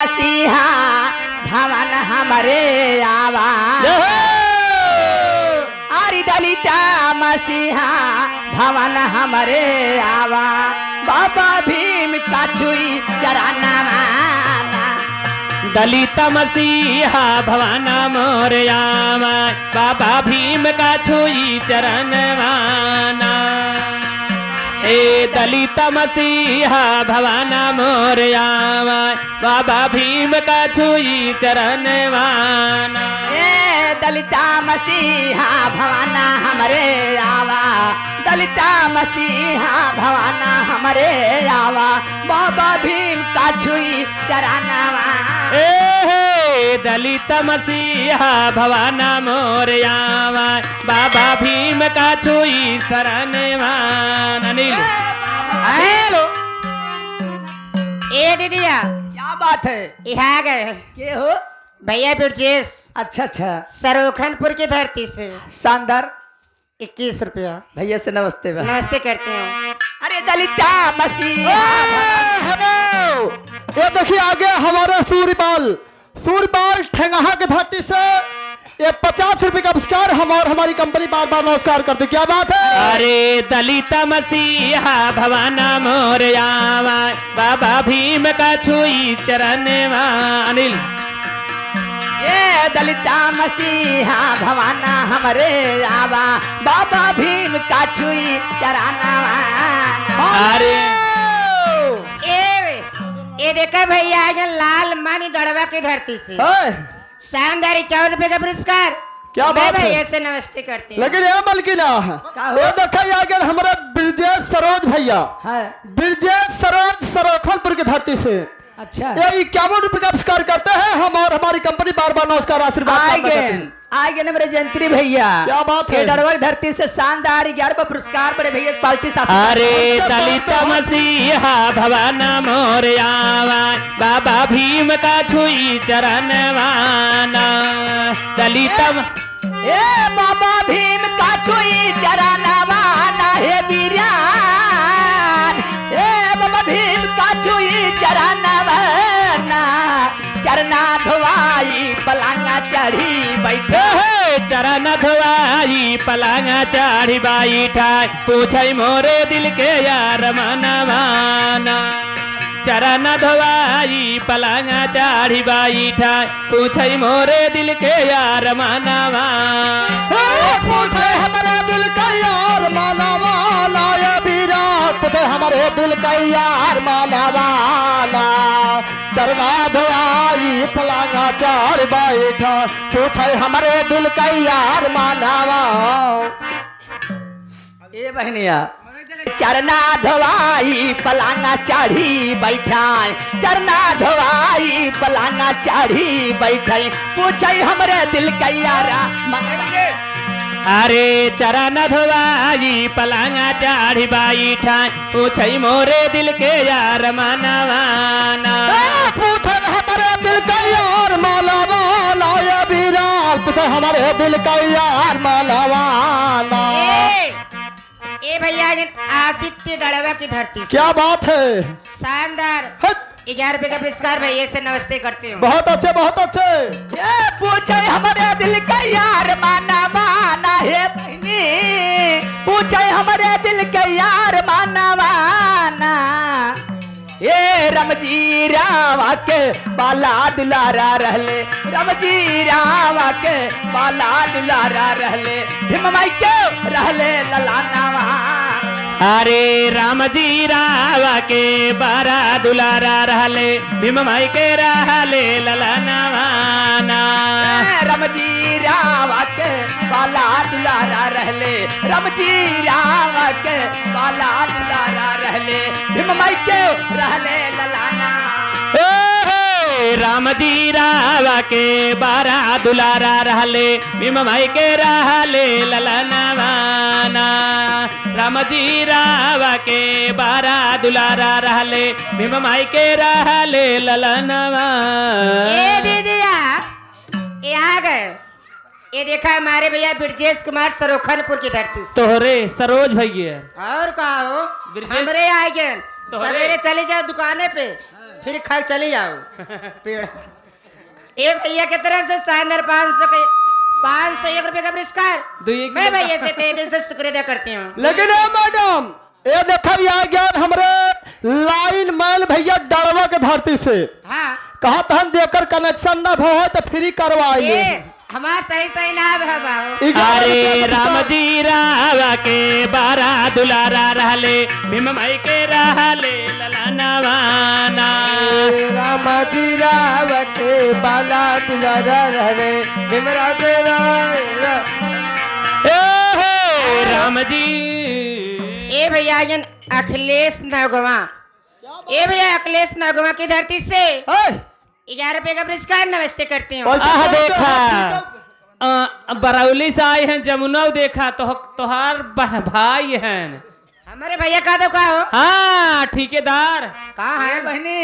मसीहा भवन हमारे आवा आरी दलिता मसीहा भवन हमारे आवा बाबा भीम का छुई चराना दलित मसीहा भवन मोरयामा बाबा भीम का छुई चरण माना ए दलित मसीहा भवन मोरयामा बाबा भीम का छुई चरण माना ए दलिता मसीहा भवाना हमारे आवा दलिता मसीहा भवाना हमारे आवा बाबा भीम का छुई चराना ए दलित मसीहा भवाना मोरयामा बाबा भीम का छुई शरण मान अनिल हेलो ए दीदिया क्या बात है यहाँ गए के हो भैया ब्रिजेश अच्छा अच्छा सरोखनपुर की धरती से शानदार 21 रुपया भैया से नमस्ते बा। नमस्ते करते हैं। अरे दलिता मसीहा ये देखिए आगे हमारे सूर्यपाल ठेंगाहा की धरती से ये 50 रुपए का पुरस्कार हम और हमारी कंपनी बार बार नमस्कार करते। क्या बात है? अरे दलित मसीहा भवाना मोरयामा बाबा भीम का छुई चरण मान अनिल ये दलिता मसीहा भवाना हमारे आवा बाबा भीम का छुई चराना अरे ये देखा भैया आगे लाल मानी गढ़वा की धरती से शानदार 51 रुपए का पुरस्कार। क्या मैं बात है? भैया से नमस्ते करते हैं। लेकिन ये मलकिना ये देखिए आगे हमारे ब्रिजेश सरोज भैया है ब्रिजेश सरोज सरोखनपुर की धरती से अच्छा ये 51 रुपए का पुरस्कार करते हैं। हम और हमारी कंपनी बार बार नमस्कार आशीर्वाद आगे मेरे जंत्री भैया क्या बात है? डड़वल धरती से शानदार 11वां पुरस्कार पर भैया पार्टी अरे दलित मसीहा भवाना मोरयामा बाबा भीम का छुई चरण माना दलित ए बाबा भीम का छुई चराना वाना हे वीरान ए बाबा भीम का छुई चराना वाना चरना धोवाई पलांगा चढ़ी बैठे चरण धोवाई पलांगा चढ़ी बैठा पूछे मोरे दिल के यार मनवाना चरण धोवाई पलांगा चढ़ी बैठा पूछे मोरे दिल के यार मनवा पूछे हमारे दिल का यार माला वाला ये विराट पूछे हमारे दिल का यार माला वाला चरना धोवाई पलांगा चढ़ बैठा पूछे हमारे दिल का यार माला ए बहनिया चरना धोवाई पलांगा चढ़ी बैठा चरना धोवाई पलांगा चढ़ी बैठे पूछे हमरे दिल का यारा अरे चरण धोवाई पलांगा चढ़ी बैठा पूछे मोरे दिल के यार मनवाना पूछे हमारे दिल का यार माला वाला ये विराट पूछे हमारे दिल का यार माला वाला ए भैया आदित्य गढ़वा की धरती से क्या बात है? शानदार 11 रुपए का पुरस्कार भैया से नमस्ते करते हैं। बहुत अच्छे बहुत अच्छे। ये पूछे हमारे दिल का यार माना माना है बहनी पूछे हमारे दिल के यार माना माना ये रमजी रावा के बाला दुलारा रहले रमजी रावा के बाला दुलारा रहले भीम माई के रहले ललानावा अरे राम जी रावा के बारा दुलारा रहले भीम माई के रहले ललनवाना रमजी रावा के बाला दुलारा रहले रमजी रावा के बाला दुलारा रहले भीम माई के रहले ललाना राम जी रावा के बारा दुलारा रहले भीम माई के रहले ललनवाना राम जी रावा के बारा दुलारा रहले भीम माई के रहले ललनवा ए दीदिया ये आ गए। ये देखा हमारे भैया ब्रजेश कुमार सरोखनपुर की धरती से। तोहरे सरोज भैया और कहा हो ब्रजेश- हमरे आ गए तोहरे- सवेरे चले जाओ दुकाने पे फिर खा चली जाओ पेड़। ए भैया की तरफ से शानदार 501 रुपए का पुरस्कार मैं भैया से तहे दिल से शुक्रिया करती हूँ। लेकिन ए मैडम ये देखा आ गया हमरे लाइन मैल भैया डरवा के धरती से हाँ कहा तहन देकर कनेक्शन न हो तो फ्री करवाइए। ये हमार सही ना भाव। अरे राम जी रावा के बारा दुलारा रहले भीम माई के रहले ललनवाना। राम जी राव के बाला दुलारा रहले भीमरा के राम जी ए भैया अखिलेश नगवा ए भैया अखिलेश नगवा की धरती से 11 रुपए का पुरस्कार नमस्ते करती हूँ। आह देखा बरौली से आए हैं जमुना देखा तोहार भाई हैं हमारे भैया का तो का हो हाँ ठेकेदार कहाँ है बहनी